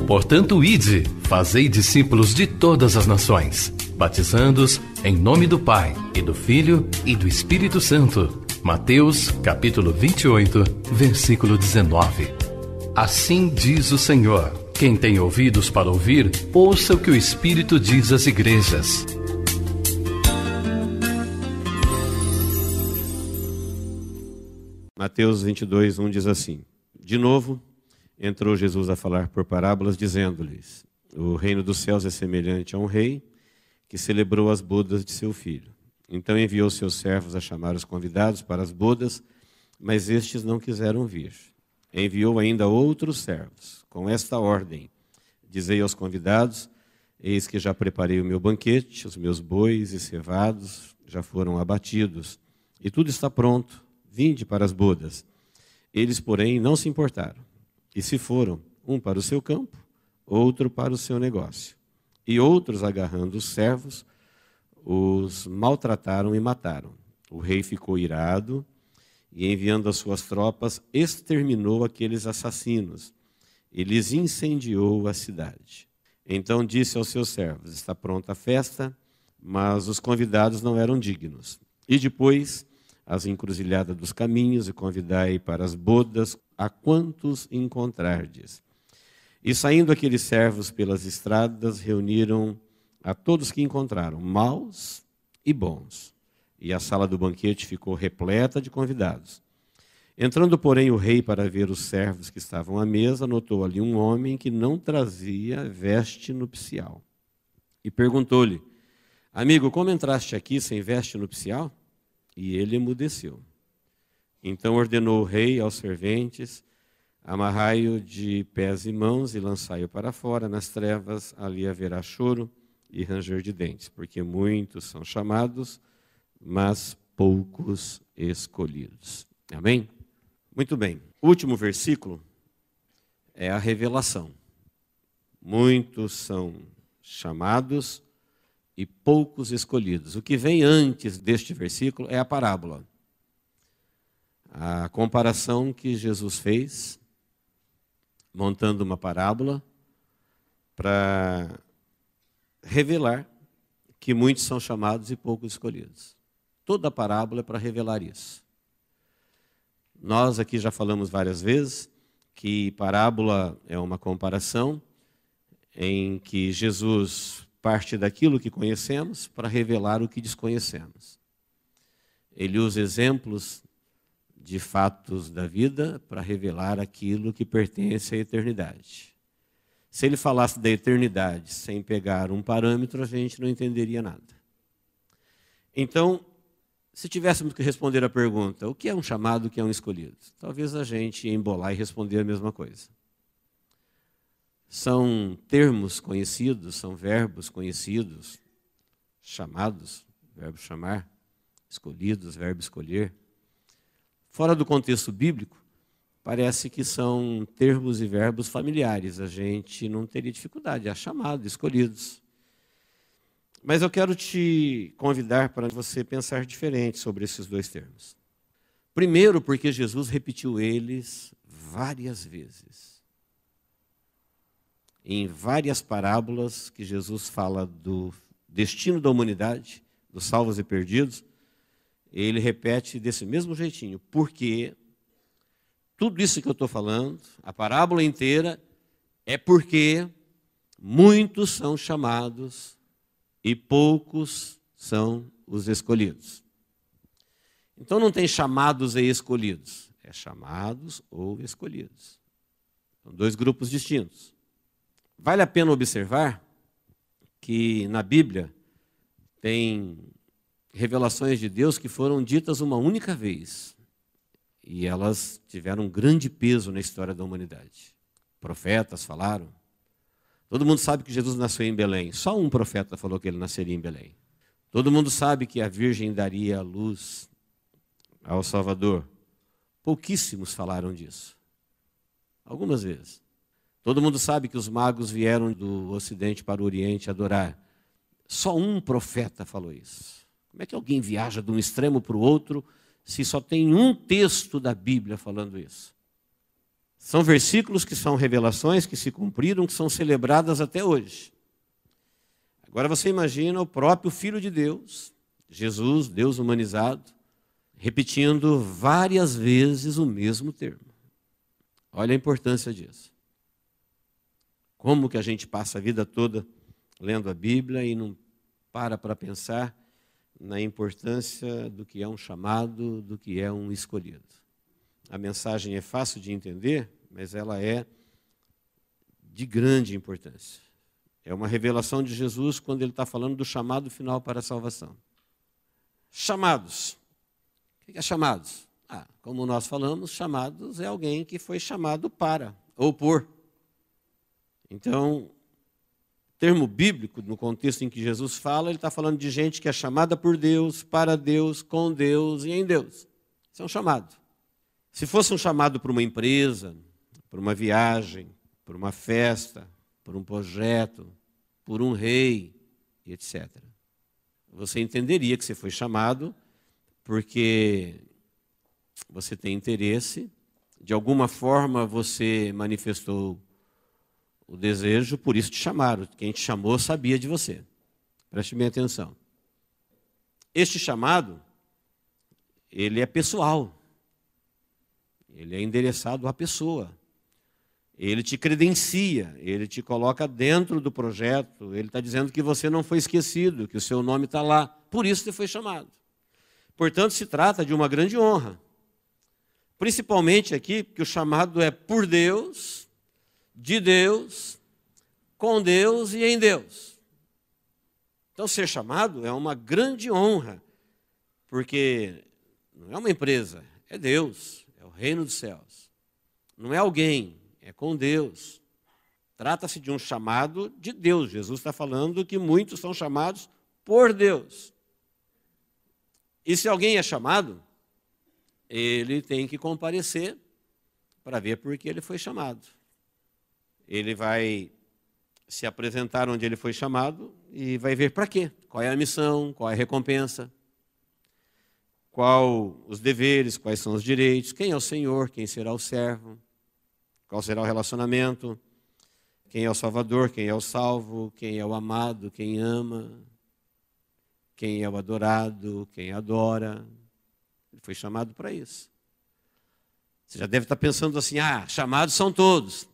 Portanto, ide, fazei discípulos de todas as nações, batizando-os em nome do Pai, e do Filho, e do Espírito Santo. Mateus, capítulo 28, versículo 19. Assim diz o Senhor: quem tem ouvidos para ouvir, ouça o que o Espírito diz às igrejas. Mateus 22, 1 diz assim: de novo, entrou Jesus a falar por parábolas, dizendo-lhes: o reino dos céus é semelhante a um rei que celebrou as bodas de seu filho. Então enviou seus servos a chamar os convidados para as bodas, mas estes não quiseram vir. Enviou ainda outros servos, com esta ordem: dizei aos convidados: eis que já preparei o meu banquete, os meus bois e cevados já foram abatidos, e tudo está pronto, vinde para as bodas. Eles, porém, não se importaram, e se foram, um para o seu campo, outro para o seu negócio. E outros, agarrando os servos, os maltrataram e mataram. O rei ficou irado e, enviando as suas tropas, exterminou aqueles assassinos e lhes incendiou a cidade. Então disse aos seus servos: está pronta a festa, mas os convidados não eram dignos. E depois as encruzilhadas dos caminhos e convidai para as bodas a quantos encontrardes. E saindo aqueles servos pelas estradas, reuniram a todos que encontraram, maus e bons. E a sala do banquete ficou repleta de convidados. Entrando, porém, o rei para ver os servos que estavam à mesa, notou ali um homem que não trazia veste nupcial. E perguntou-lhe: amigo, como entraste aqui sem veste nupcial? E ele emudeceu. Então ordenou o rei aos serventes: amarrai-o de pés e mãos e lançai-o para fora nas trevas, ali haverá choro e ranger de dentes, porque muitos são chamados, mas poucos escolhidos. Amém? Muito bem. O último versículo é a revelação. Muitos são chamados e poucos escolhidos. O que vem antes deste versículo é a parábola. A comparação que Jesus fez, montando uma parábola para revelar que muitos são chamados e poucos escolhidos. Toda a parábola é para revelar isso. Nós aqui já falamos várias vezes que parábola é uma comparação em que Jesus parte daquilo que conhecemos para revelar o que desconhecemos. Ele usa exemplos de fatos da vida para revelar aquilo que pertence à eternidade. Se ele falasse da eternidade sem pegar um parâmetro, a gente não entenderia nada. Então, se tivéssemos que responder a pergunta: o que é um chamado, o que é um escolhido? Talvez a gente ia embolar e responder a mesma coisa. São termos conhecidos, são verbos conhecidos, chamados, verbo chamar, escolhidos, verbo escolher. Fora do contexto bíblico, parece que são termos e verbos familiares. A gente não teria dificuldade, é chamado, escolhidos. Mas eu quero te convidar para você pensar diferente sobre esses dois termos. Primeiro, porque Jesus repetiu eles várias vezes. Em várias parábolas que Jesus fala do destino da humanidade, dos salvos e perdidos, ele repete desse mesmo jeitinho. Porque tudo isso que eu estou falando, a parábola inteira, é porque muitos são chamados e poucos são os escolhidos. Então não tem chamados e escolhidos, é chamados ou escolhidos. São dois grupos distintos. Vale a pena observar que na Bíblia tem revelações de Deus que foram ditas uma única vez. E elas tiveram um grande peso na história da humanidade. Profetas falaram. Todo mundo sabe que Jesus nasceu em Belém. Só um profeta falou que ele nasceria em Belém. Todo mundo sabe que a Virgem daria a luz ao Salvador. Pouquíssimos falaram disso. Algumas vezes. Todo mundo sabe que os magos vieram do Ocidente para o Oriente adorar. Só um profeta falou isso. Como é que alguém viaja de um extremo para o outro se só tem um texto da Bíblia falando isso? São versículos que são revelações que se cumpriram, que são celebradas até hoje. Agora você imagina o próprio Filho de Deus, Jesus, Deus humanizado, repetindo várias vezes o mesmo termo. Olha a importância disso. Como que a gente passa a vida toda lendo a Bíblia e não para pensar na importância do que é um chamado, do que é um escolhido. A mensagem é fácil de entender, mas ela é de grande importância. É uma revelação de Jesus quando ele está falando do chamado final para a salvação. Chamados. O que é chamados? Como nós falamos, chamados é alguém que foi chamado para, ou por. Então, o termo bíblico, no contexto em que Jesus fala, ele está falando de gente que é chamada por Deus, para Deus, com Deus e em Deus. Isso é um chamado. Se fosse um chamado para uma empresa, para uma viagem, para uma festa, por um projeto, por um rei, etc. Você entenderia que você foi chamado porque você tem interesse, de alguma forma você manifestou o desejo, por isso te chamaram. Quem te chamou sabia de você. Preste bem atenção. Este chamado, ele é pessoal. Ele é endereçado à pessoa. Ele te credencia, ele te coloca dentro do projeto, ele está dizendo que você não foi esquecido, que o seu nome está lá. Por isso você foi chamado. Portanto, se trata de uma grande honra. Principalmente aqui, porque o chamado é por Deus, de Deus, com Deus e em Deus. Então, ser chamado é uma grande honra, porque não é uma empresa, é Deus, é o reino dos céus. Não é alguém, é com Deus. Trata-se de um chamado de Deus. Jesus está falando que muitos são chamados por Deus. E se alguém é chamado, ele tem que comparecer para ver por que ele foi chamado. Ele vai se apresentar onde ele foi chamado e vai ver para quê. Qual é a missão, qual é a recompensa, qual os deveres, quais são os direitos, quem é o Senhor, quem será o servo, qual será o relacionamento, quem é o Salvador, quem é o salvo, quem é o amado, quem ama, quem é o adorado, quem adora. Ele foi chamado para isso. Você já deve estar pensando assim, chamados são todos.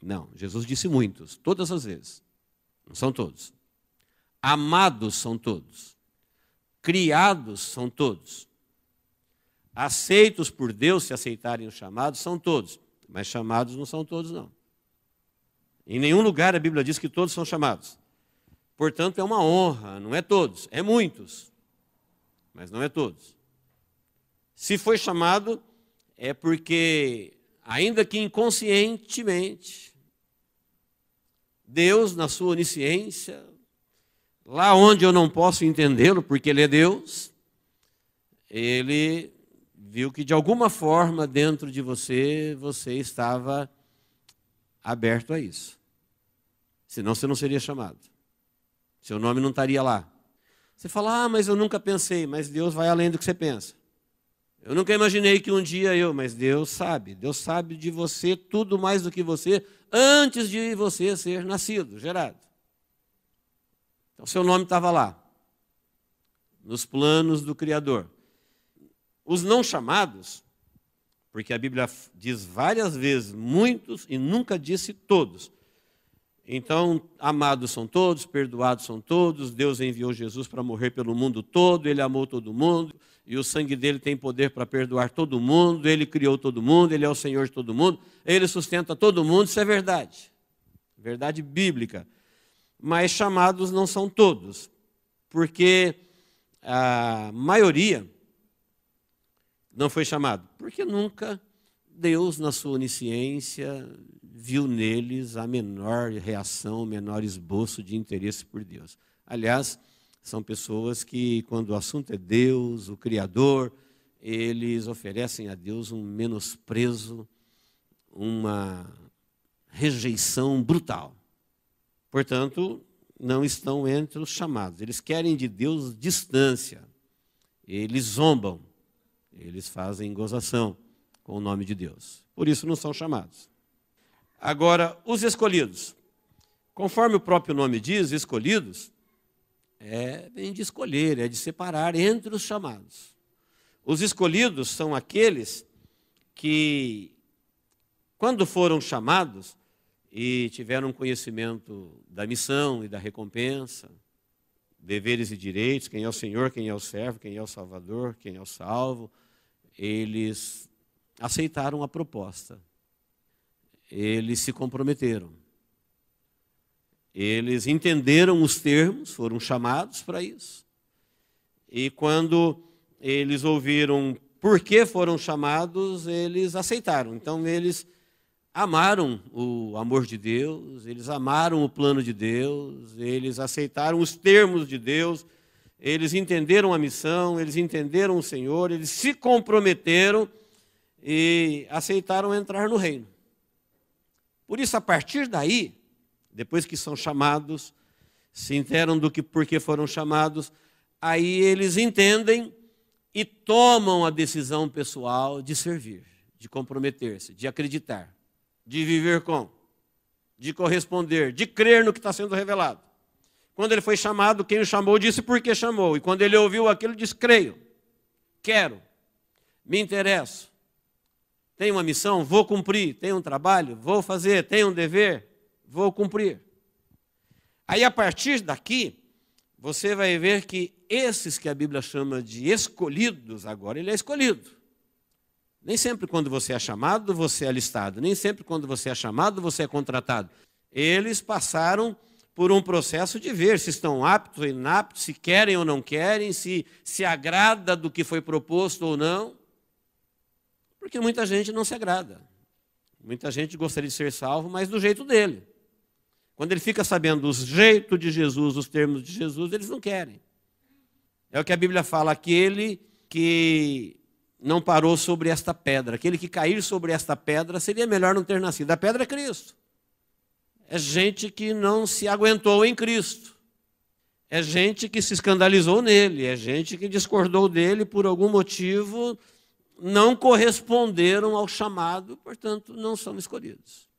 Não, Jesus disse muitos, todas as vezes. Não são todos. Amados são todos. Criados são todos. Aceitos por Deus, se aceitarem o chamado, são todos. Mas chamados não são todos, não. Em nenhum lugar a Bíblia diz que todos são chamados. Portanto, é uma honra, não é todos, é muitos. Mas não é todos. Se foi chamado, é porque, ainda que inconscientemente, Deus, na sua onisciência, lá onde eu não posso entendê-lo, porque Ele é Deus, Ele viu que de alguma forma dentro de você estava aberto a isso. Senão você não seria chamado. Seu nome não estaria lá. Você fala, mas eu nunca pensei, mas Deus vai além do que você pensa. Eu nunca imaginei que um dia mas Deus sabe de você tudo mais do que você, antes de você ser nascido, gerado. Então, seu nome estava lá, nos planos do Criador. Os não chamados, porque a Bíblia diz várias vezes muitos e nunca disse todos. Então, amados são todos, perdoados são todos, Deus enviou Jesus para morrer pelo mundo todo, Ele amou todo mundo, e o sangue dele tem poder para perdoar todo mundo, Ele criou todo mundo, Ele é o Senhor de todo mundo, Ele sustenta todo mundo, isso é verdade. Verdade bíblica. Mas chamados não são todos, porque a maioria não foi chamado, porque nunca Deus, na sua onisciência, viu neles a menor reação, o menor esboço de interesse por Deus. Aliás, são pessoas que, quando o assunto é Deus, o Criador, eles oferecem a Deus um menosprezo, uma rejeição brutal. Portanto, não estão entre os chamados. Eles querem de Deus distância. Eles zombam. Eles fazem gozação. com o nome de Deus. Por isso não são chamados. Agora, os escolhidos. Conforme o próprio nome diz, escolhidos, vem de escolher, é de separar entre os chamados. Os escolhidos são aqueles que, quando foram chamados e tiveram conhecimento da missão e da recompensa, deveres e direitos, quem é o Senhor, quem é o servo, quem é o Salvador, quem é o salvo, eles aceitaram a proposta. Eles se comprometeram. Eles entenderam os termos, foram chamados para isso. E quando eles ouviram por que foram chamados, eles aceitaram. Então, eles amaram o amor de Deus, eles amaram o plano de Deus, eles aceitaram os termos de Deus, eles entenderam a missão, eles entenderam o Senhor, eles se comprometeram e aceitaram entrar no reino. Por isso, a partir daí, depois que são chamados, se interam do que por que foram chamados, aí eles entendem e tomam a decisão pessoal de servir, de comprometer-se, de acreditar, de viver com, de corresponder, de crer no que está sendo revelado. Quando ele foi chamado, quem o chamou disse por que chamou. E quando ele ouviu aquilo, disse: creio, quero, me interesso, tenho uma missão, vou cumprir, tenho um trabalho, vou fazer, tenho um dever, vou cumprir. Aí, a partir daqui, você vai ver que esses que a Bíblia chama de escolhidos, agora ele é escolhido. Nem sempre quando você é chamado, você é alistado. Nem sempre quando você é chamado, você é contratado. Eles passaram por um processo de ver se estão aptos ou inaptos, se querem ou não querem, se agrada do que foi proposto ou não. Porque muita gente não se agrada. Muita gente gostaria de ser salvo, mas do jeito dele. Quando ele fica sabendo o jeito de Jesus, os termos de Jesus, eles não querem. É o que a Bíblia fala: aquele que não parou sobre esta pedra, aquele que cair sobre esta pedra, seria melhor não ter nascido. A pedra é Cristo. É gente que não se aguentou em Cristo. É gente que se escandalizou nele, é gente que discordou dele por algum motivo, não corresponderam ao chamado, portanto, não são escolhidos.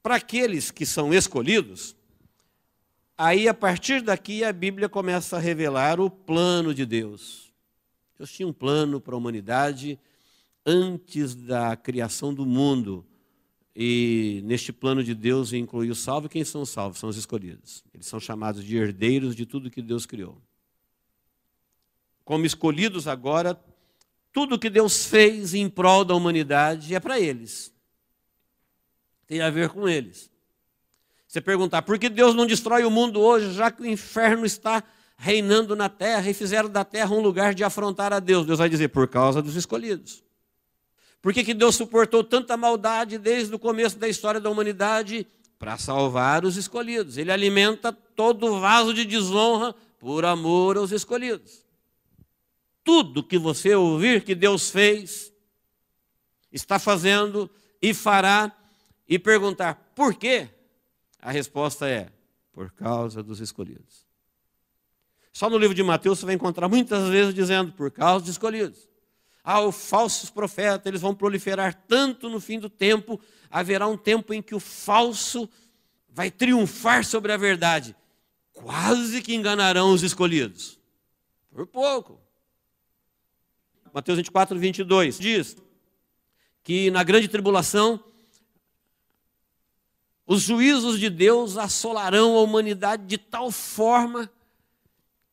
Para aqueles que são escolhidos, aí, a partir daqui, a Bíblia começa a revelar o plano de Deus. Deus tinha um plano para a humanidade antes da criação do mundo. E neste plano de Deus inclui o salvo. E quem são os salvos? São os escolhidos. Eles são chamados de herdeiros de tudo que Deus criou. Como escolhidos agora, tudo que Deus fez em prol da humanidade é para eles. Tem a ver com eles. Você perguntar, por que Deus não destrói o mundo hoje, já que o inferno está reinando na terra e fizeram da terra um lugar de afrontar a Deus? Deus vai dizer, por causa dos escolhidos. Por que Deus suportou tanta maldade desde o começo da história da humanidade? Para salvar os escolhidos. Ele alimenta todo vaso de desonra por amor aos escolhidos. Tudo que você ouvir que Deus fez, está fazendo e fará, e perguntar por quê? A resposta é, por causa dos escolhidos. Só no livro de Mateus você vai encontrar muitas vezes dizendo, por causa dos escolhidos. Os falsos profetas, eles vão proliferar tanto no fim do tempo, haverá um tempo em que o falso vai triunfar sobre a verdade. Quase que enganarão os escolhidos. Por pouco. Mateus 24, 22 diz que na grande tribulação, os juízos de Deus assolarão a humanidade de tal forma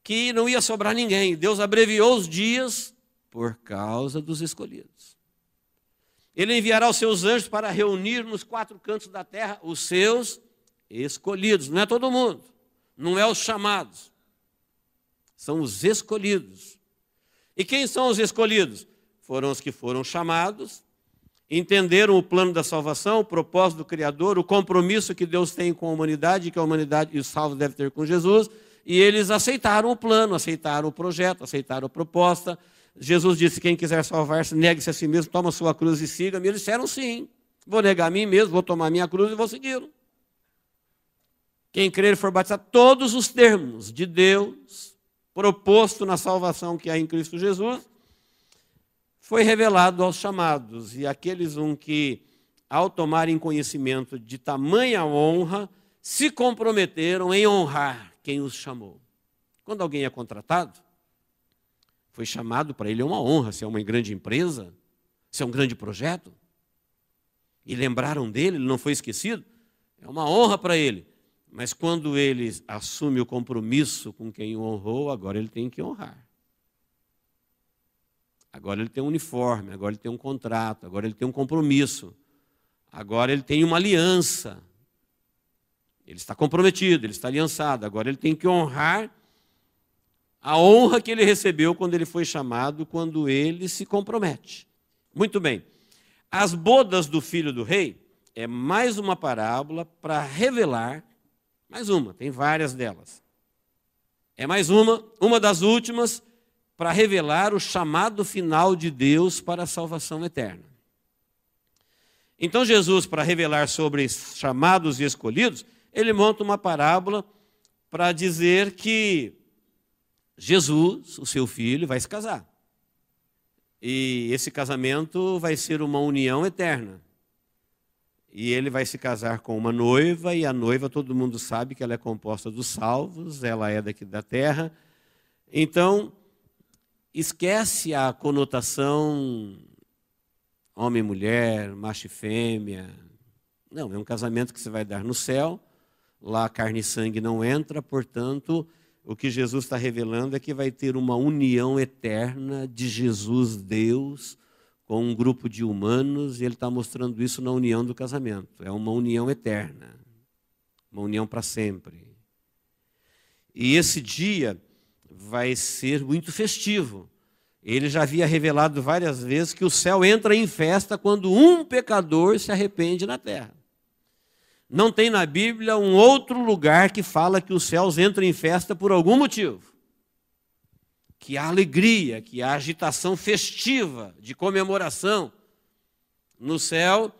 que não ia sobrar ninguém. Deus abreviou os dias por causa dos escolhidos. Ele enviará os seus anjos para reunir nos quatro cantos da terra os seus escolhidos. Não é todo mundo, não é os chamados, são os escolhidos. E quem são os escolhidos? Foram os que foram chamados, entenderam o plano da salvação, o propósito do Criador, o compromisso que Deus tem com a humanidade, que a humanidade e os salvos devem ter com Jesus, e eles aceitaram o plano, aceitaram o projeto, aceitaram a proposta. Jesus disse, quem quiser salvar-se, negue-se a si mesmo, toma a sua cruz e siga-me. Eles disseram sim, vou negar a mim mesmo, vou tomar a minha cruz e vou segui-lo. Quem crer e for batizado, todos os termos de Deus proposto na salvação que há em Cristo Jesus, foi revelado aos chamados, e aqueles que, ao tomarem conhecimento de tamanha honra, se comprometeram em honrar quem os chamou. Quando alguém é contratado, foi chamado, para ele é uma honra, se é uma grande empresa, se é um grande projeto, e lembraram dele, ele não foi esquecido, é uma honra para ele. Mas quando ele assume o compromisso com quem o honrou, agora ele tem que honrar. Agora ele tem um uniforme, agora ele tem um contrato, agora ele tem um compromisso, agora ele tem uma aliança. Ele está comprometido, ele está aliançado, agora ele tem que honrar a honra que ele recebeu quando ele foi chamado, quando ele se compromete. Muito bem. As bodas do filho do rei é mais uma parábola para revelar, mais uma, tem várias delas. É mais uma das últimas, para revelar o chamado final de Deus para a salvação eterna. Então Jesus, para revelar sobre chamados e escolhidos, ele monta uma parábola para dizer que Jesus, o seu filho, vai se casar. E esse casamento vai ser uma união eterna. E ele vai se casar com uma noiva, e a noiva, todo mundo sabe que ela é composta dos salvos, ela é daqui da terra. Então, esquece a conotação homem e mulher, macho e fêmea. Não, é um casamento que você vai dar no céu. Lá carne e sangue não entra, portanto, o que Jesus está revelando é que vai ter uma união eterna de Jesus, Deus, com um grupo de humanos, e ele está mostrando isso na união do casamento. É uma união eterna, uma união para sempre. E esse dia vai ser muito festivo. Ele já havia revelado várias vezes que o céu entra em festa quando um pecador se arrepende na terra. Não tem na Bíblia um outro lugar que fala que os céus entram em festa por algum motivo. Que há alegria, que há agitação festiva, de comemoração. No céu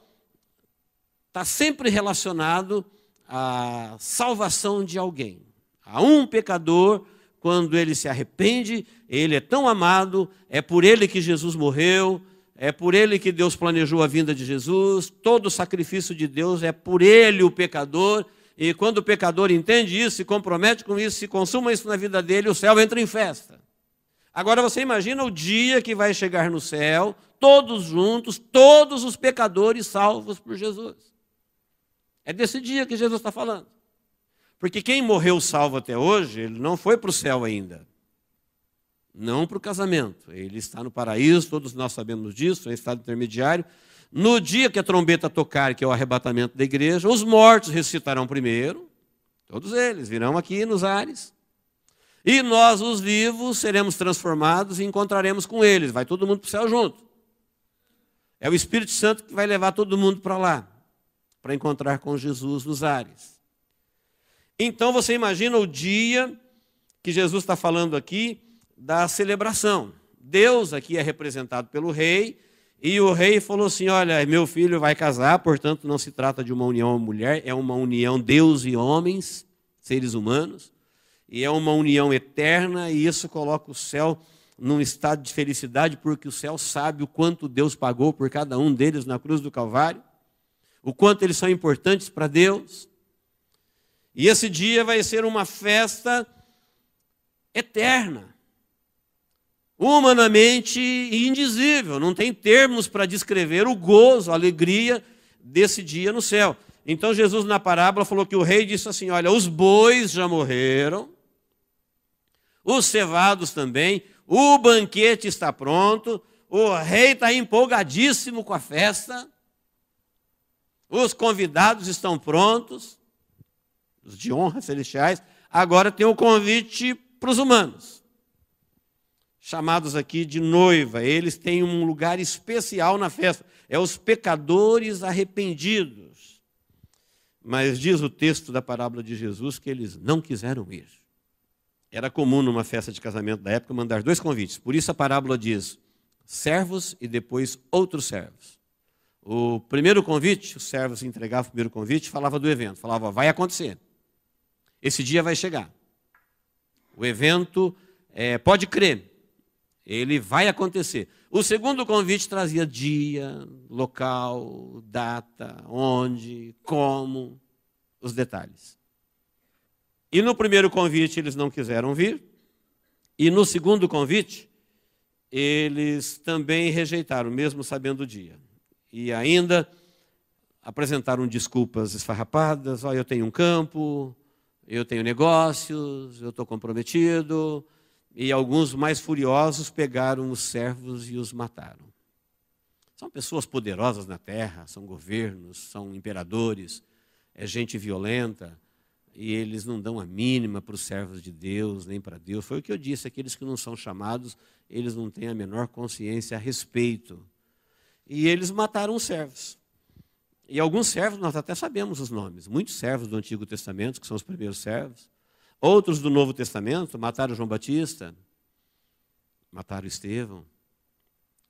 está sempre relacionado à salvação de alguém. A um pecador, quando ele se arrepende, ele é tão amado, é por ele que Jesus morreu, é por ele que Deus planejou a vinda de Jesus, todo o sacrifício de Deus é por ele, o pecador, e quando o pecador entende isso, se compromete com isso, se consuma isso na vida dele, o céu entra em festa. Agora você imagina o dia que vai chegar no céu, todos juntos, todos os pecadores salvos por Jesus. É desse dia que Jesus está falando. Porque quem morreu salvo até hoje, ele não foi para o céu ainda. Não para o casamento. Ele está no paraíso, todos nós sabemos disso, é estado intermediário. No dia que a trombeta tocar, que é o arrebatamento da igreja, os mortos ressuscitarão primeiro, todos eles virão aqui nos ares. E nós, os vivos, seremos transformados e encontraremos com eles. Vai todo mundo para o céu junto. É o Espírito Santo que vai levar todo mundo para lá, para encontrar com Jesus nos ares. Então você imagina o dia que Jesus está falando aqui da celebração. Deus aqui é representado pelo rei, e o rei falou assim, olha, meu filho vai casar, portanto não se trata de uma união mulher, é uma união Deus e homens, seres humanos, e é uma união eterna, e isso coloca o céu num estado de felicidade, porque o céu sabe o quanto Deus pagou por cada um deles na cruz do Calvário, o quanto eles são importantes para Deus. E esse dia vai ser uma festa eterna, humanamente indizível, não tem termos para descrever o gozo, a alegria desse dia no céu. Então Jesus na parábola falou que o rei disse assim, olha, os bois já morreram, os cevados também, o banquete está pronto, o rei está empolgadíssimo com a festa, os convidados estão prontos, os de honra celestiais, agora tem o convite para os humanos, chamados aqui de noiva. Eles têm um lugar especial na festa, é os pecadores arrependidos. Mas diz o texto da parábola de Jesus que eles não quiseram ir. Era comum numa festa de casamento da época mandar 2 convites, por isso a parábola diz servos e depois outros servos. O primeiro convite, os servos entregavam o primeiro convite, falava do evento, falava, vai acontecer, esse dia vai chegar. O evento, pode crer, ele vai acontecer. O segundo convite trazia dia, local, data, onde, como, os detalhes. E no primeiro convite eles não quiseram vir, e no segundo convite eles também rejeitaram, mesmo sabendo o dia. E ainda apresentaram desculpas esfarrapadas: eu tenho um campo, eu tenho negócios, eu estou comprometido. E alguns mais furiosos pegaram os servos e os mataram. São pessoas poderosas na terra, são governos, são imperadores, é gente violenta, e eles não dão a mínima para os servos de Deus, nem para Deus. Foi o que eu disse: aqueles que não são chamados, eles não têm a menor consciência a respeito. E eles mataram os servos. E alguns servos, nós até sabemos os nomes, muitos servos do Antigo Testamento, que são os primeiros servos. Outros do Novo Testamento mataram João Batista, mataram Estevão,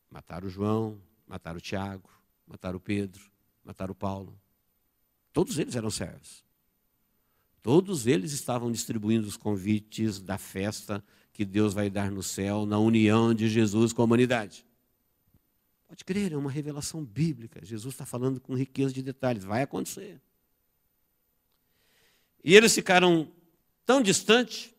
mataram João, mataram Tiago, mataram Pedro, mataram Paulo. Todos eles eram servos. Todos eles estavam distribuindo os convites da festa que Deus vai dar no céu, na união de Jesus com a humanidade. Pode crer, é uma revelação bíblica. Jesus está falando com riqueza de detalhes. Vai acontecer. E eles ficaram tão distante,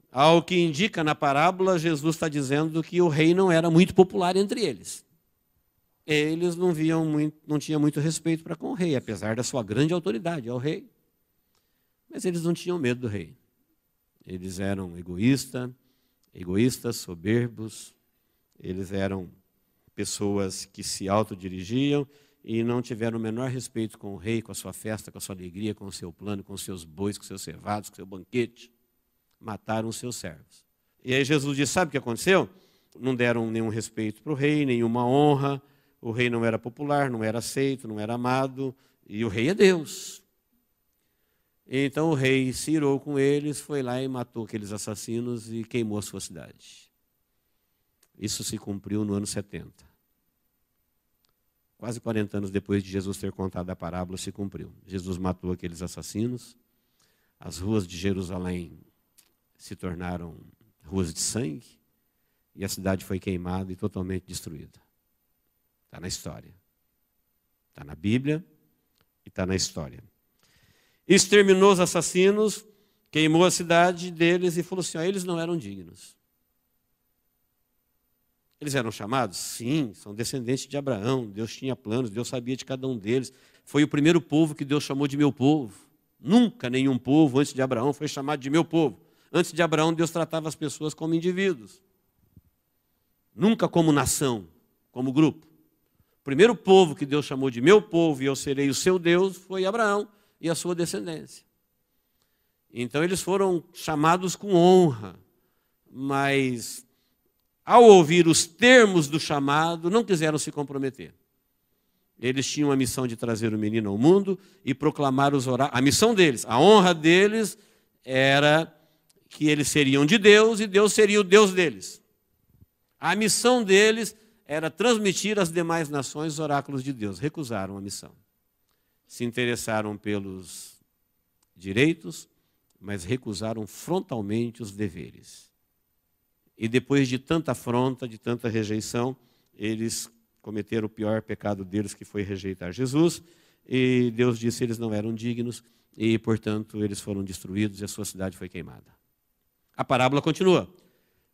ao que indica na parábola, Jesus está dizendo que o rei não era muito popular entre eles. Eles não tinham muito respeito para com o rei, apesar da sua grande autoridade ao rei. Mas eles não tinham medo do rei. Eles eram egoístas, soberbos, eles eram pessoas que se autodirigiam e não tiveram o menor respeito com o rei, com a sua festa, com a sua alegria, com o seu plano, com os seus bois, com os seus cevados, com o seu banquete. Mataram os seus servos. E aí Jesus disse: sabe o que aconteceu? Não deram nenhum respeito para o rei, nenhuma honra. O rei não era popular, não era aceito, não era amado. E o rei é Deus. Então o rei se irou com eles, foi lá e matou aqueles assassinos e queimou a sua cidade. Isso se cumpriu no ano 70. Quase 40 anos depois de Jesus ter contado a parábola, se cumpriu. Jesus matou aqueles assassinos, as ruas de Jerusalém se tornaram ruas de sangue, e a cidade foi queimada e totalmente destruída. Está na história. Está na Bíblia e está na história. Exterminou os assassinos, queimou a cidade deles e falou assim: eles não eram dignos. Eles eram chamados? Sim, são descendentes de Abraão. Deus tinha planos, Deus sabia de cada um deles. Foi o primeiro povo que Deus chamou de meu povo. Nunca nenhum povo antes de Abraão foi chamado de meu povo. Antes de Abraão, Deus tratava as pessoas como indivíduos. Nunca como nação, como grupo. O primeiro povo que Deus chamou de meu povo e eu serei o seu Deus foi Abraão e a sua descendência. Então eles foram chamados com honra, mas ao ouvir os termos do chamado, não quiseram se comprometer. Eles tinham a missão de trazer o menino ao mundo e proclamar os oráculos. A missão deles, a honra deles era que eles seriam de Deus e Deus seria o Deus deles. A missão deles era transmitir às demais nações os oráculos de Deus. Recusaram a missão. Se interessaram pelos direitos, mas recusaram frontalmente os deveres. E depois de tanta afronta, de tanta rejeição, eles cometeram o pior pecado deles, que foi rejeitar Jesus. E Deus disse que eles não eram dignos e, portanto, eles foram destruídos e a sua cidade foi queimada. A parábola continua.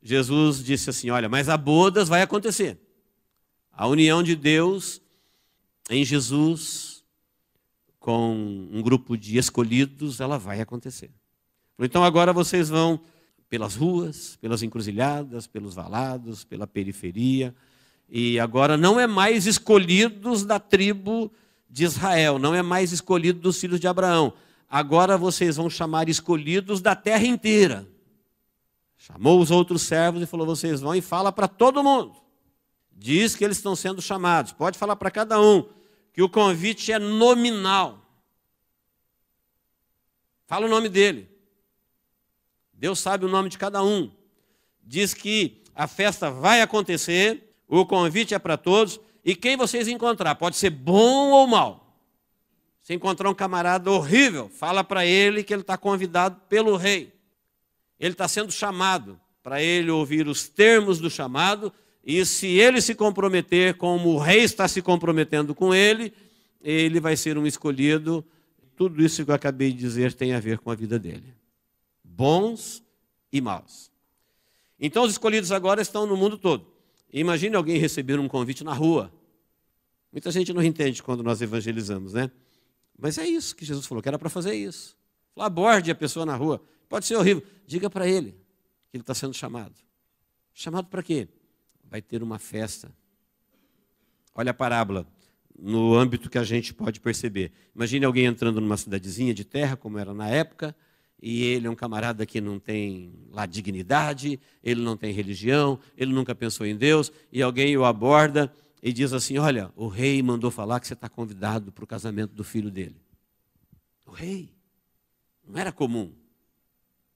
Jesus disse assim: olha, mas a bodas vai acontecer. A união de Deus em Jesus com um grupo de escolhidos, ela vai acontecer. Então agora vocês vão pelas ruas, pelas encruzilhadas, pelos valados, pela periferia, e agora não é mais escolhidos da tribo de Israel, não é mais escolhido dos filhos de Abraão. Agora vocês vão chamar escolhidos da terra inteira. Chamou os outros servos e falou: vocês vão e fala para todo mundo. Diz que eles estão sendo chamados. Pode falar para cada um que o convite é nominal. Fala o nome dele. Deus sabe o nome de cada um. Diz que a festa vai acontecer, o convite é para todos, e quem vocês encontrar, pode ser bom ou mal. Se encontrar um camarada horrível, fala para ele que ele está convidado pelo rei. Ele está sendo chamado para ele ouvir os termos do chamado E se ele se comprometer como o rei está se comprometendo com ele, ele vai ser um escolhido. Tudo isso que eu acabei de dizer tem a ver com a vida dele. Bons e maus. Então os escolhidos agora estão no mundo todo. Imagine alguém receber um convite na rua. Muita gente não entende quando nós evangelizamos, né? Mas é isso que Jesus falou, que era para fazer isso. Aborde a pessoa na rua. Pode ser horrível. Diga para ele que ele está sendo chamado. Chamado para quê? Vai ter uma festa. Olha a parábola, no âmbito que a gente pode perceber. Imagine alguém entrando numa cidadezinha de terra, como era na época, e ele é um camarada que não tem lá dignidade, ele não tem religião, ele nunca pensou em Deus, e alguém o aborda e diz assim, olha, o rei mandou falar que você está convidado para o casamento do filho dele. O rei. Não era comum.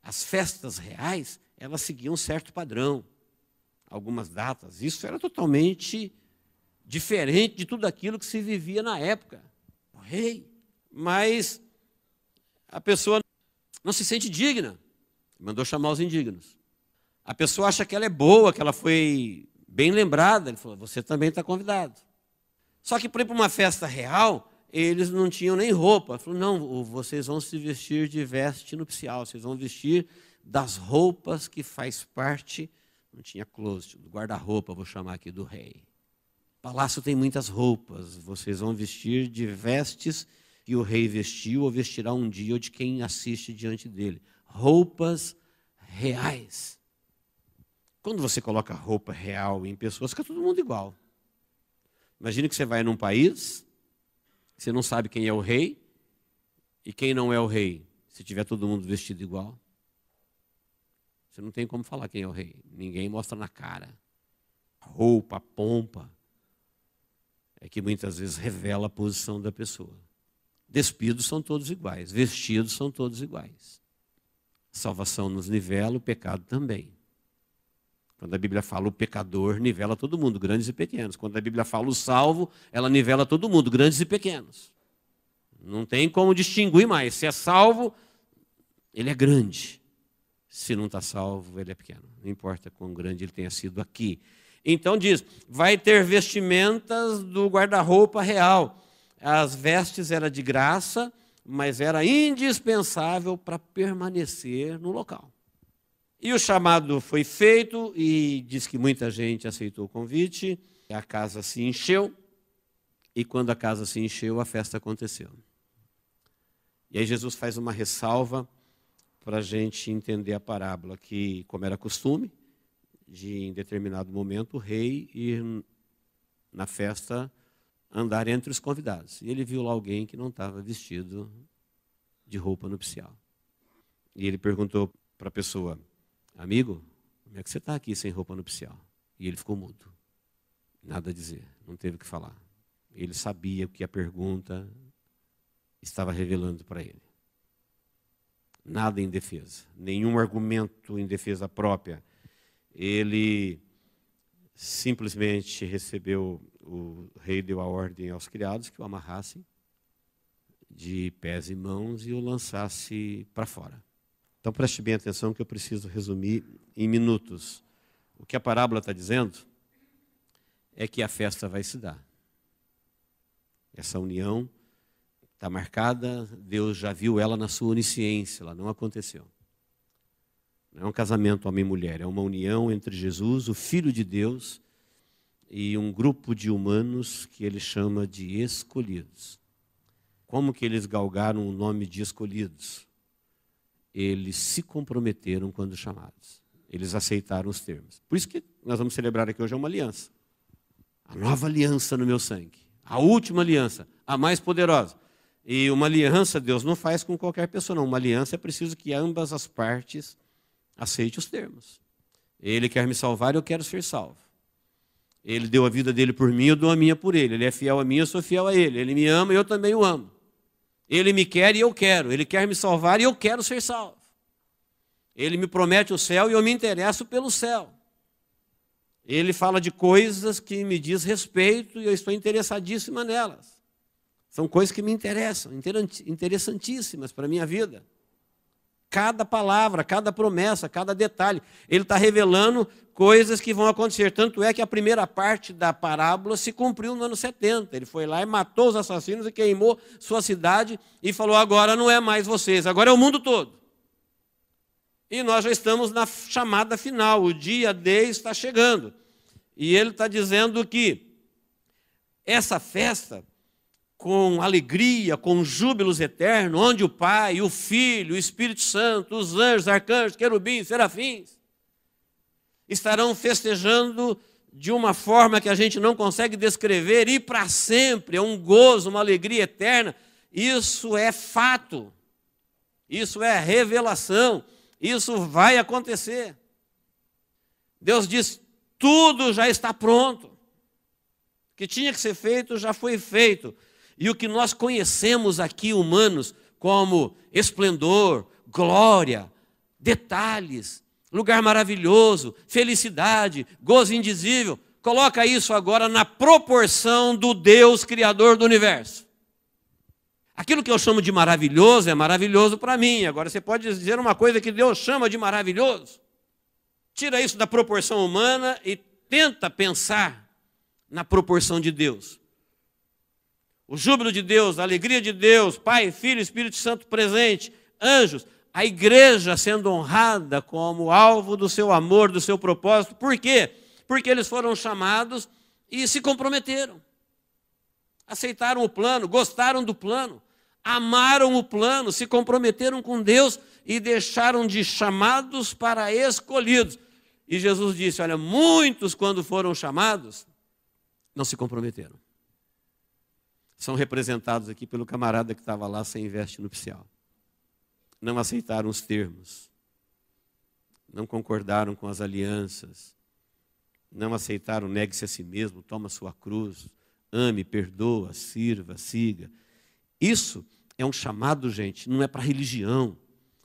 As festas reais, elas seguiam um certo padrão. Algumas datas. Isso era totalmente diferente de tudo aquilo que se vivia na época. O rei. Mas a pessoa não se sente digna. Mandou chamar os indignos. A pessoa acha que ela é boa, que ela foi bem lembrada. Ele falou, você também está convidado. Só que para ir para uma festa real, eles não tinham nem roupa. Ele falou, não, vocês vão se vestir de veste nupcial. Vocês vão vestir das roupas que faz parte. Não tinha closet, do guarda-roupa, vou chamar aqui, do rei. O palácio tem muitas roupas, vocês vão vestir de vestes que o rei vestiu ou vestirá um dia, ou de quem assiste diante dele. Roupas reais. Quando você coloca roupa real em pessoas, fica todo mundo igual. Imagine que você vai num país, você não sabe quem é o rei, e quem não é o rei, se tiver todo mundo vestido igual. Você não tem como falar quem é o rei. Ninguém mostra na cara. A roupa, a pompa, é que muitas vezes revela a posição da pessoa. Despidos são todos iguais. Vestidos são todos iguais. Salvação nos nivela, o pecado também. Quando a Bíblia fala o pecador, nivela todo mundo, grandes e pequenos. Quando a Bíblia fala o salvo, ela nivela todo mundo, grandes e pequenos. Não tem como distinguir mais. Se é salvo, ele é grande. Se não está salvo, ele é pequeno. Não importa quão grande ele tenha sido aqui. Então diz, vai ter vestimentas do guarda-roupa real. As vestes eram de graça, mas era indispensável para permanecer no local. E o chamado foi feito, e diz que muita gente aceitou o convite. A casa se encheu, e quando a casa se encheu, a festa aconteceu. E aí Jesus faz uma ressalva para a gente entender a parábola, que, como era costume, em determinado momento, o rei ir na festa andar entre os convidados. E ele viu lá alguém que não estava vestido de roupa nupcial. E ele perguntou para a pessoa, amigo, como é que você está aqui sem roupa nupcial? E ele ficou mudo, nada a dizer, não teve o que falar. Ele sabia o que a pergunta estava revelando para ele. Nada em defesa, nenhum argumento em defesa própria. Ele simplesmente recebeu, o rei deu a ordem aos criados que o amarrassem de pés e mãos e o lançasse para fora. Então preste bem atenção que eu preciso resumir em minutos. O que a parábola está dizendo é que a festa vai se dar. Essa união está marcada, Deus já viu ela na sua onisciência, ela não aconteceu. Não é um casamento homem e mulher, é uma união entre Jesus, o Filho de Deus, e um grupo de humanos que ele chama de escolhidos. Como que eles galgaram o nome de escolhidos? Eles se comprometeram quando chamados. Eles aceitaram os termos. Por isso que nós vamos celebrar aqui hoje uma aliança. A nova aliança no meu sangue. A última aliança, a mais poderosa. E uma aliança Deus não faz com qualquer pessoa, não. Uma aliança é preciso que ambas as partes aceitem os termos. Ele quer me salvar e eu quero ser salvo. Ele deu a vida dele por mim, eu dou a minha por ele. Ele é fiel a mim, eu sou fiel a ele. Ele me ama e eu também o amo. Ele me quer e eu quero. Ele quer me salvar e eu quero ser salvo. Ele me promete o céu e eu me interesso pelo céu. Ele fala de coisas que me diz respeito e eu estou interessadíssima nelas. São coisas que me interessam, interessantíssimas para a minha vida. Cada palavra, cada promessa, cada detalhe. Ele está revelando coisas que vão acontecer. Tanto é que a primeira parte da parábola se cumpriu no ano 70. Ele foi lá e matou os assassinos e queimou sua cidade e falou: agora não é mais vocês, agora é o mundo todo. E nós já estamos na chamada final, o dia D está chegando. E ele está dizendo que essa festa, com alegria, com júbilos eternos, onde o Pai, o Filho, o Espírito Santo, os anjos, arcanjos, querubins, serafins, estarão festejando de uma forma que a gente não consegue descrever, e para sempre, é um gozo, uma alegria eterna. Isso é fato, isso é revelação, isso vai acontecer. Deus diz: tudo já está pronto, o que tinha que ser feito já foi feito. E o que nós conhecemos aqui, humanos, como esplendor, glória, detalhes, lugar maravilhoso, felicidade, gozo indizível, coloca isso agora na proporção do Deus Criador do universo. Aquilo que eu chamo de maravilhoso é maravilhoso para mim. Agora você pode dizer uma coisa que Deus chama de maravilhoso. Tira isso da proporção humana e tenta pensar na proporção de Deus. O júbilo de Deus, a alegria de Deus, Pai, Filho, Espírito Santo presente, anjos, a igreja sendo honrada como alvo do seu amor, do seu propósito. Por quê? Porque eles foram chamados e se comprometeram. Aceitaram o plano, gostaram do plano, amaram o plano, se comprometeram com Deus e deixaram de chamados para escolhidos. E Jesus disse: olha, muitos quando foram chamados, não se comprometeram. São representados aqui pelo camarada que estava lá sem veste nupcial. Não aceitaram os termos, não concordaram com as alianças, não aceitaram, negue-se a si mesmo, toma sua cruz, ame, perdoa, sirva, siga. Isso é um chamado, gente, não é para religião,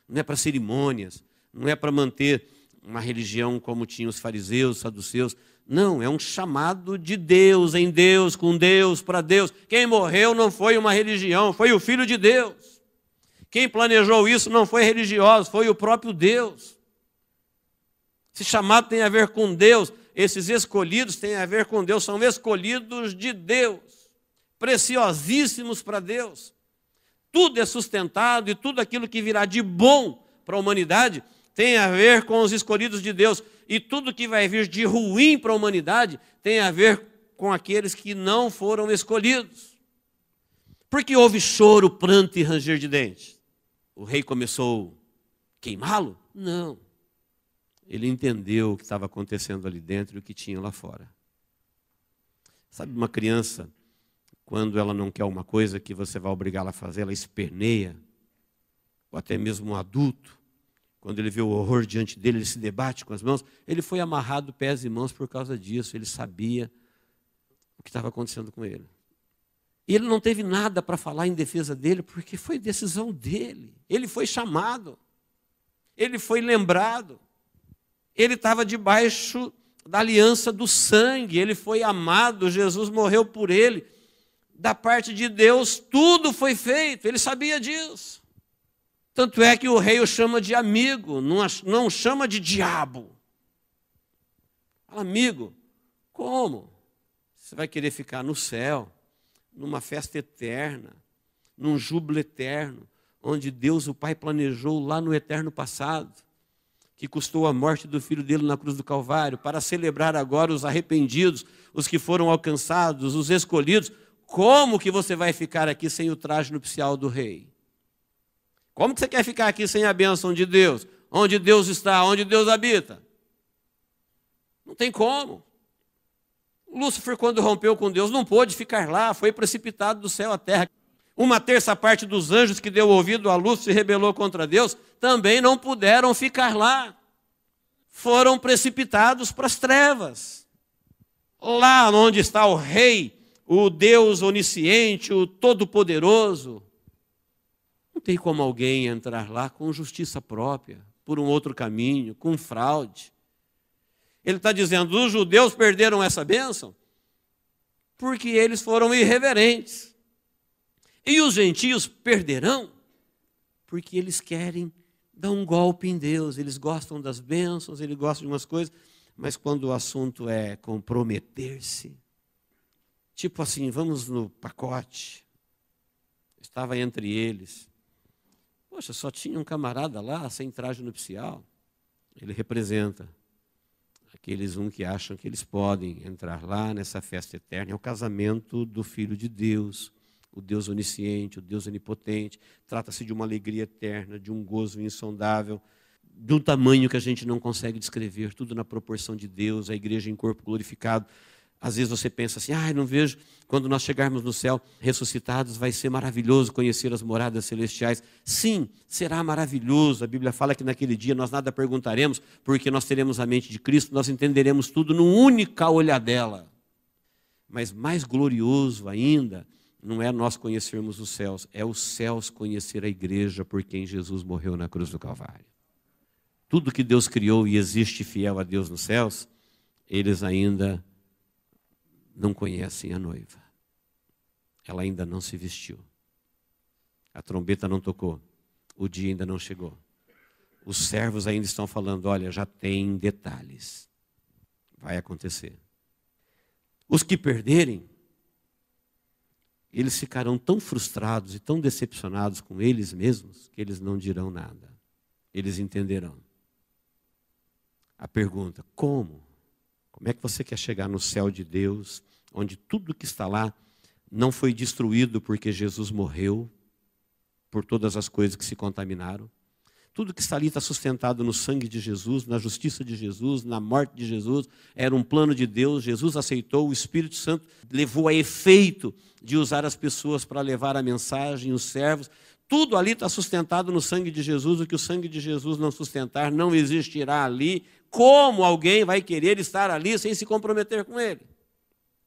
não é para cerimônias, não é para manter uma religião como tinham os fariseus, os saduceus. Não, é um chamado de Deus, em Deus, com Deus, para Deus. Quem morreu não foi uma religião, foi o Filho de Deus. Quem planejou isso não foi religioso, foi o próprio Deus. Esse chamado tem a ver com Deus, esses escolhidos têm a ver com Deus, são escolhidos de Deus, preciosíssimos para Deus. Tudo é sustentado e tudo aquilo que virá de bom para a humanidade tem a ver com os escolhidos de Deus. E tudo que vai vir de ruim para a humanidade tem a ver com aqueles que não foram escolhidos. Porque houve choro, pranto e ranger de dentes. O rei começou a queimá-lo? Não. Ele entendeu o que estava acontecendo ali dentro e o que tinha lá fora. Sabe uma criança, quando ela não quer uma coisa que você vai obrigá-la a fazer, ela esperneia? Ou até mesmo um adulto, quando ele vê o horror diante dele, ele se debate com as mãos. Ele foi amarrado pés e mãos por causa disso. Ele sabia o que estava acontecendo com ele. E ele não teve nada para falar em defesa dele, porque foi decisão dele. Ele foi chamado. Ele foi lembrado. Ele estava debaixo da aliança do sangue. Ele foi amado. Jesus morreu por ele. Da parte de Deus, tudo foi feito. Ele sabia disso. Tanto é que o rei o chama de amigo, não chama de diabo. Fala: amigo, como? Você vai querer ficar no céu, numa festa eterna, num júbilo eterno, onde Deus, o Pai, planejou lá no eterno passado, que custou a morte do Filho dele na cruz do Calvário, para celebrar agora os arrependidos, os que foram alcançados, os escolhidos. Como que você vai ficar aqui sem o traje nupcial do rei? Como que você quer ficar aqui sem a bênção de Deus? Onde Deus está, onde Deus habita? Não tem como. Lúcifer, quando rompeu com Deus, não pôde ficar lá, foi precipitado do céu à terra. Uma terça parte dos anjos que deu ouvido a Lúcifer e se rebelou contra Deus, também não puderam ficar lá. Foram precipitados para as trevas. Lá onde está o rei, o Deus onisciente, o todo-poderoso, não tem como alguém entrar lá com justiça própria, por um outro caminho, com fraude. Ele está dizendo: os judeus perderam essa bênção porque eles foram irreverentes. E os gentios perderão porque eles querem dão um golpe em Deus. Eles gostam das bênçãos, eles gostam de umas coisas, mas quando o assunto é comprometer-se, tipo assim, vamos no pacote, estava entre eles. Poxa, só tinha um camarada lá, sem traje nupcial. Ele representa aqueles que acham que eles podem entrar lá nessa festa eterna. É o casamento do Filho de Deus, o Deus onisciente, o Deus onipotente. Trata-se de uma alegria eterna, de um gozo insondável, de um tamanho que a gente não consegue descrever, tudo na proporção de Deus, a igreja em corpo glorificado. Às vezes você pensa assim, não vejo, quando nós chegarmos no céu ressuscitados, vai ser maravilhoso conhecer as moradas celestiais. Sim, será maravilhoso. A Bíblia fala que naquele dia nós nada perguntaremos, porque nós teremos a mente de Cristo, nós entenderemos tudo numa única olhadela. Mas mais glorioso ainda, não é nós conhecermos os céus, é os céus conhecer a igreja por quem Jesus morreu na cruz do Calvário. Tudo que Deus criou e existe fiel a Deus nos céus, eles ainda não conhecem a noiva. Ela ainda não se vestiu. A trombeta não tocou. O dia ainda não chegou. Os servos ainda estão falando, olha, já tem detalhes. Vai acontecer. Os que perderem, eles ficarão tão frustrados e tão decepcionados com eles mesmos, que eles não dirão nada. Eles entenderão. A pergunta, como? Como é que você quer chegar no céu de Deus, onde tudo que está lá não foi destruído porque Jesus morreu por todas as coisas que se contaminaram? Tudo que está ali está sustentado no sangue de Jesus, na justiça de Jesus, na morte de Jesus. Era um plano de Deus, Jesus aceitou, o Espírito Santo levou a efeito de usar as pessoas para levar a mensagem, os servos. Tudo ali está sustentado no sangue de Jesus. O que o sangue de Jesus não sustentar não existirá ali. Como alguém vai querer estar ali sem se comprometer com ele?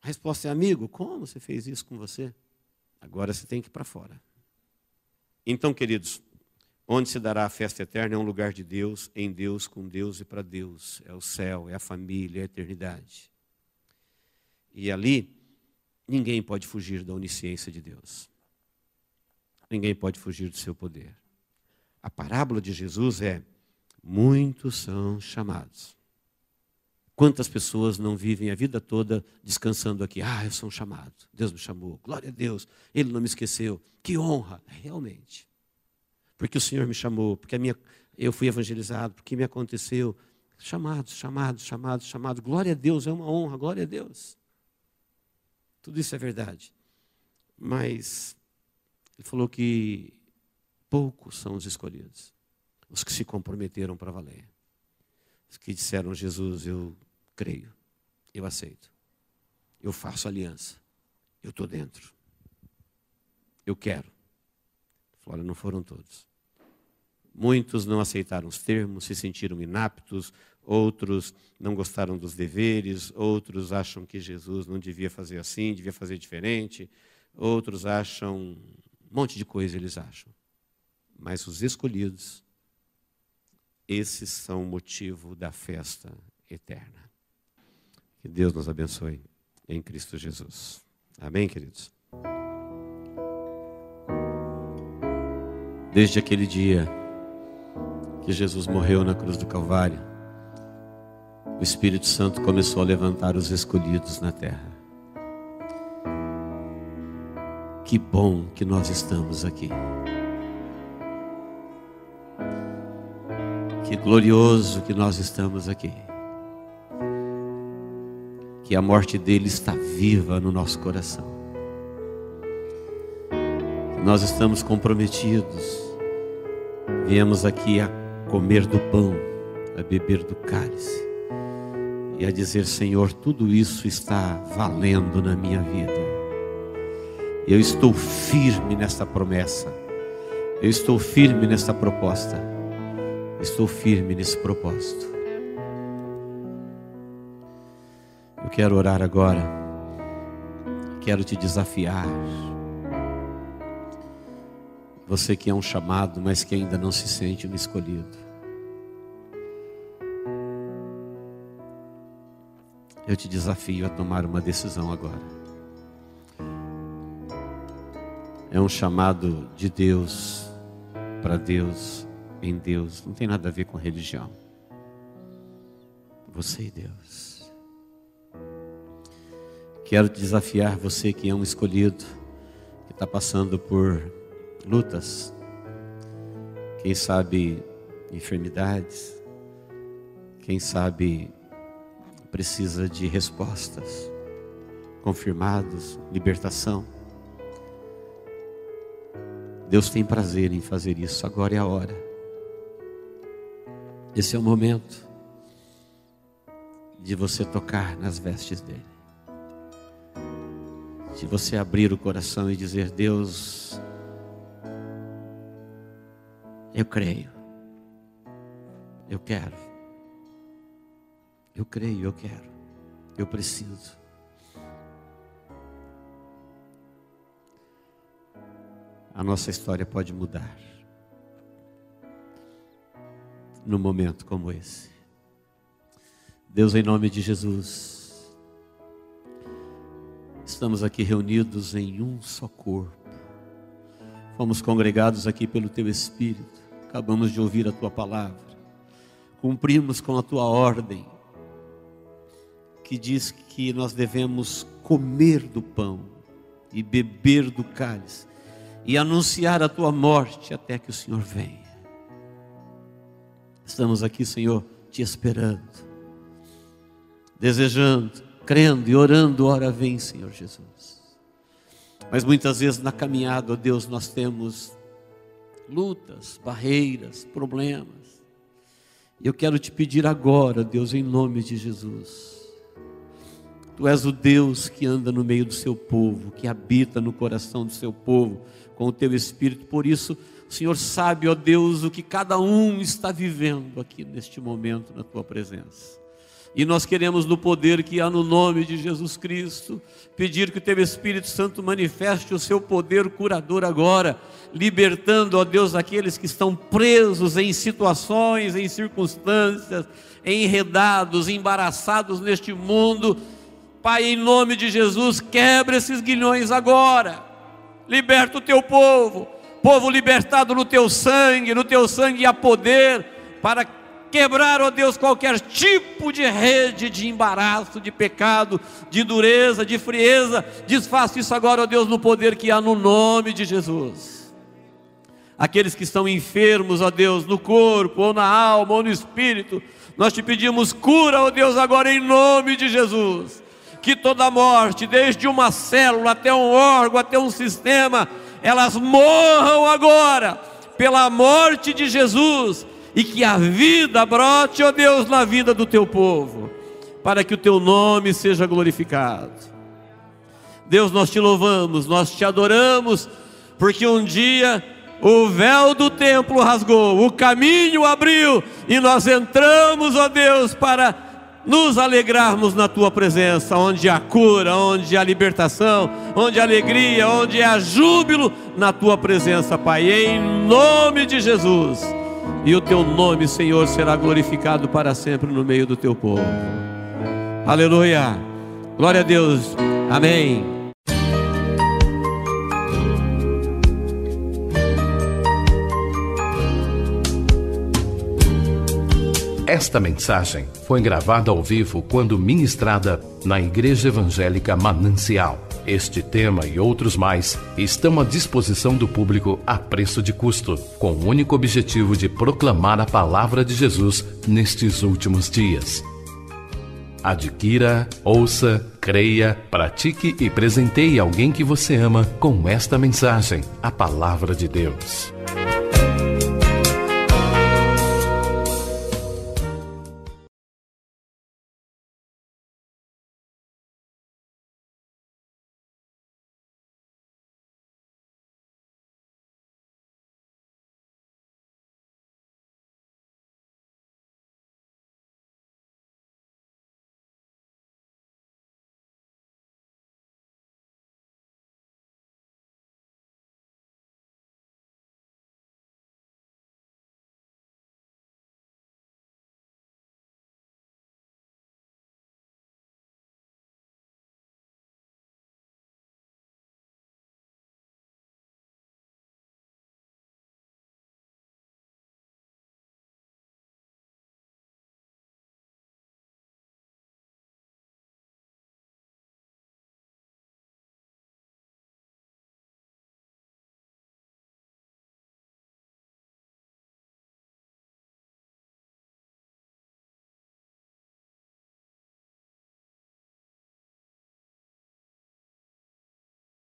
A resposta é, amigo, como você fez isso com você? Agora você tem que ir para fora. Então, queridos, onde se dará a festa eterna é um lugar de Deus, em Deus, com Deus e para Deus. É o céu, é a família, é a eternidade. E ali, ninguém pode fugir da onisciência de Deus. Ninguém pode fugir do seu poder. A parábola de Jesus é, muitos são chamados. Quantas pessoas não vivem a vida toda descansando aqui? Eu sou um chamado, Deus me chamou, glória a Deus, Ele não me esqueceu, que honra, realmente. Porque o Senhor me chamou, porque eu fui evangelizado, porque me aconteceu. Chamados, glória a Deus, é uma honra, glória a Deus. Tudo isso é verdade. Mas Ele falou que poucos são os escolhidos, os que se comprometeram para valer. Os que disseram, Jesus, eu creio, eu aceito, eu faço aliança, eu estou dentro, eu quero. Fora não foram todos. Muitos não aceitaram os termos, se sentiram inaptos, outros não gostaram dos deveres, outros acham que Jesus não devia fazer assim, devia fazer diferente, outros acham, um monte de coisa eles acham. Mas os escolhidos, esses são o motivo da festa eterna. Que Deus nos abençoe em Cristo Jesus. Amém, queridos? Desde aquele dia que Jesus morreu na cruz do Calvário, o Espírito Santo começou a levantar os escolhidos na terra. Que bom que nós estamos aqui. Que glorioso que nós estamos aqui. Que a morte dele está viva no nosso coração. Que nós estamos comprometidos. Viemos aqui a comer do pão, a beber do cálice e a dizer, Senhor, tudo isso está valendo na minha vida. Eu estou firme nesta promessa. Eu estou firme nesta proposta. Estou firme nesse propósito. Eu quero orar agora. Quero te desafiar. Você que é um chamado, mas que ainda não se sente um escolhido. Eu te desafio a tomar uma decisão agora. É um chamado de Deus, para Deus em Deus, não tem nada a ver com religião. Você e Deus. Quero desafiar você que é um escolhido, que está passando por lutas, quem sabe enfermidades, quem sabe precisa de respostas confirmadas, libertação. Deus tem prazer em fazer isso, agora é a hora. Esse é o momento de você tocar nas vestes dele, de você abrir o coração e dizer: Deus, eu creio, eu quero, eu creio, eu quero, eu preciso. A nossa história pode mudar num momento como esse. Deus, em nome de Jesus, estamos aqui reunidos em um só corpo. Fomos congregados aqui pelo Teu Espírito. Acabamos de ouvir a Tua palavra. Cumprimos com a Tua ordem, que diz que nós devemos comer do pão e beber do cálice e anunciar a Tua morte até que o Senhor venha. Estamos aqui, Senhor, Te esperando, desejando, crendo e orando, ora vem, Senhor Jesus. Mas muitas vezes na caminhada, ó Deus, nós temos lutas, barreiras, problemas. E eu quero Te pedir agora, Deus, em nome de Jesus. Tu és o Deus que anda no meio do Seu povo, que habita no coração do Seu povo, com o Teu Espírito. Por isso, o Senhor sabe, ó Deus, o que cada um está vivendo aqui neste momento na Tua presença. E nós queremos, no poder que há no nome de Jesus Cristo, pedir que o Teu Espírito Santo manifeste o Seu poder curador agora, libertando, ó Deus, aqueles que estão presos em situações, em circunstâncias, enredados, embaraçados neste mundo. Pai, em nome de Jesus, quebra esses grilhões agora. Liberta o Teu povo, povo libertado no Teu sangue há poder para quebrar, ó Deus, qualquer tipo de rede de embaraço, de pecado, de dureza, de frieza. Desfaça isso agora, ó Deus, no poder que há no nome de Jesus. Aqueles que estão enfermos, ó Deus, no corpo, ou na alma, ou no espírito, nós Te pedimos cura, ó Deus, agora em nome de Jesus. Que toda morte, desde uma célula até um órgão, até um sistema, elas morram agora, pela morte de Jesus, e que a vida brote, ó Deus, na vida do Teu povo, para que o Teu nome seja glorificado. Deus, nós Te louvamos, nós Te adoramos, porque um dia o véu do templo rasgou, o caminho abriu, e nós entramos, ó Deus, para nos alegrarmos na Tua presença, onde há cura, onde há libertação, onde há alegria, onde há júbilo na Tua presença, Pai, em nome de Jesus. E o Teu nome, Senhor, será glorificado para sempre no meio do Teu povo. Aleluia, glória a Deus, amém. Esta mensagem foi gravada ao vivo quando ministrada na Igreja Evangélica Manancial. Este tema e outros mais estão à disposição do público a preço de custo, com o único objetivo de proclamar a palavra de Jesus nestes últimos dias. Adquira, ouça, creia, pratique e presenteie alguém que você ama com esta mensagem, a palavra de Deus.